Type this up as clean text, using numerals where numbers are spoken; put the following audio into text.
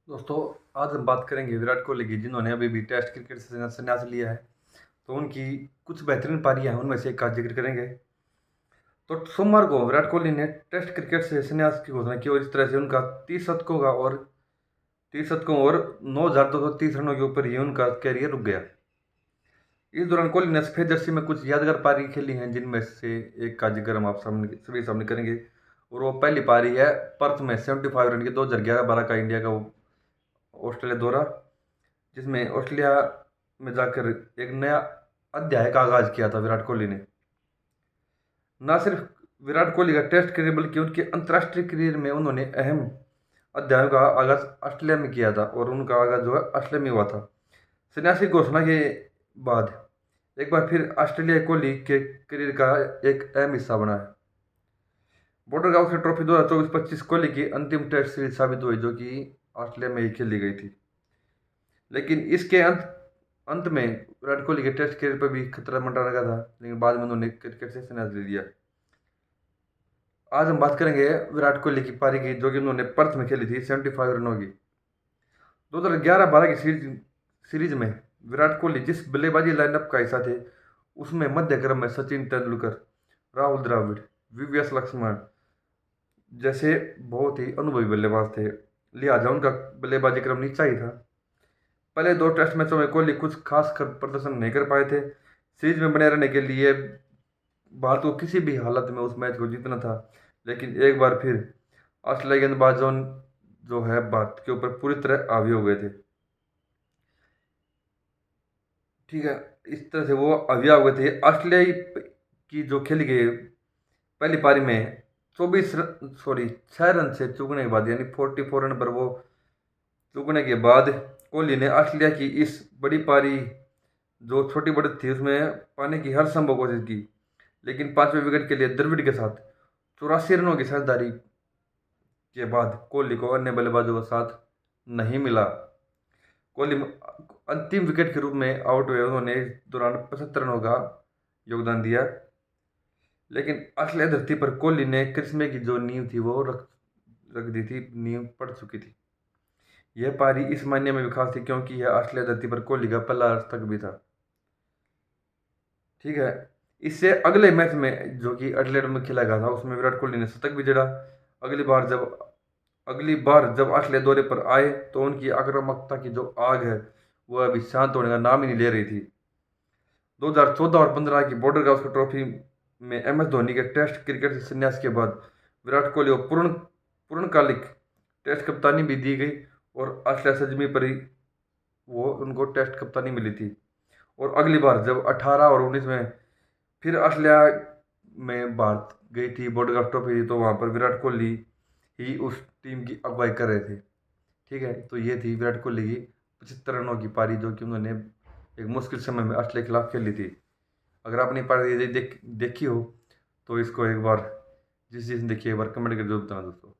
दोस्तों, आज हम बात करेंगे विराट कोहली की, जिन्होंने अभी भी टेस्ट क्रिकेट से संन्यास लिया है। तो उनकी कुछ बेहतरीन पारियां हैं, उनमें से एक का जिक्र करेंगे। तो सोमवार को विराट कोहली ने टेस्ट क्रिकेट से संन्यास की घोषणा की और इस तरह से उनका 30 शतकों और 9,230 रनों के ऊपर ही उनका कैरियर रुक गया। इस दौरान कोहली ने सफेद जर्सी में कुछ यादगार पारी खेली हैं, जिनमें से एक का जिक्र हम आप सामने सभी सामने करेंगे। और वो पहली पारी है पर्थ में 75 रन की 2011-12 का इंडिया का ऑस्ट्रेलिया दौरा, जिसमें ऑस्ट्रेलिया में जाकर एक नया अध्याय का आगाज किया था विराट कोहली ने। न सिर्फ विराट कोहली का टेस्ट करियर बल्कि उनके अंतर्राष्ट्रीय करियर में उन्होंने अहम अध्यायों का आगाज ऑस्ट्रेलिया में किया था और उनका आगाज जो है ऑस्ट्रेलिया में हुआ था। सन्यासी घोषणा के बाद एक बार फिर ऑस्ट्रेलिया कोहली के करियर का एक अहम हिस्सा बना है। बॉर्डर गावस्कर ट्रॉफी 2024-25 कोहली की अंतिम टेस्ट सीरीज साबित हुई, जो कि ऑस्ट्रेलिया में ही खेली गई थी। लेकिन इसके अंत में विराट कोहली के टेस्ट करियर पर भी खतरा मंडरा लगा था, लेकिन बाद में उन्होंने क्रिकेट से संन्यास ले लिया। आज हम बात करेंगे विराट कोहली की पारी की, जो कि उन्होंने पर्थ में खेली थी 75 रनों की। 2011-12 की सीरीज में विराट कोहली जिस बल्लेबाजी लाइनअप का हिस्सा थे, उसमें मध्य क्रम में सचिन तेंदुलकर, राहुल द्रविड़, वीवीएस लक्ष्मण जैसे बहुत ही अनुभवी बल्लेबाज थे, लिहाजा उनका बल्लेबाजी क्रम नीचा ही था। पहले दो टेस्ट मैचों में कोहली कुछ खास प्रदर्शन नहीं कर पाए थे। सीरीज में बने रहने के लिए भारत को किसी भी हालत में उस मैच को जीतना था, लेकिन एक बार फिर ऑस्ट्रेलिया गेंदबाज जो है भारत के ऊपर पूरी तरह हावी हो गए थे। ठीक है, इस तरह से वो हावी हो गए थे। ऑस्ट्रेलिया की जो खेली गई पहली पारी में 6 रन से चूकने के बाद, यानी 44 रन पर वो चूकने के बाद कोहली ने ऑस्ट्रेलिया की इस बड़ी पारी जो छोटी बढ़त थी उसमें पाने की हर संभव कोशिश की, लेकिन पांचवें विकेट के लिए द्रविड़ के साथ 84 रनों की साझेदारी के बाद कोहली को अन्य बल्लेबाजों का साथ नहीं मिला। कोहली अंतिम विकेट के रूप में आउट हुए, उन्होंने इस दौरान 75 रनों का योगदान दिया। लेकिन ऑस्ट्रेलिया धरती पर कोहली ने करिश्मे की जो नींव थी वो रख दी थी, नींव पड़ चुकी थी। यह पारी इस मायने में भी खास थी क्योंकि यह ऑस्ट्रेलिया धरती पर कोहली का पहला शतक भी था। ठीक है, इससे अगले मैच में जो कि एडिलेड में खेला गया था, उसमें विराट कोहली ने शतक भी जड़ा। अगली बार जब ऑस्ट्रेलिया दौरे पर आए तो उनकी आक्रामकता की जो आग है वो अभी शांत होने का नाम ही नहीं ले रही थी। 2014 और 15 की बॉर्डर गावस्कर ट्रॉफी में एम एस धोनी के टेस्ट क्रिकेट से संन्यास के बाद विराट कोहली को पूर्णकालिक टेस्ट कप्तानी भी दी गई और ऑस्ट्रेलिया सजमी पर ही वो उनको टेस्ट कप्तानी मिली थी। और अगली बार जब 18 और 19 में फिर ऑस्ट्रेलिया में भारत गई थी, बॉर्डर गावस्कर ट्रॉफी, तो वहाँ पर विराट कोहली ही उस टीम की अगुवाई कर रहे थे। ठीक है, तो ये थी विराट कोहली की 75 रनों की पारी, जो कि उन्होंने एक मुश्किल समय में ऑस्ट्रेलिया के खिलाफ खेली थी। अगर आपने पारी देखी हो तो इसको एक बार, जिसने देखी, एक बार कमेंट कर जरूर बताना दोस्तों।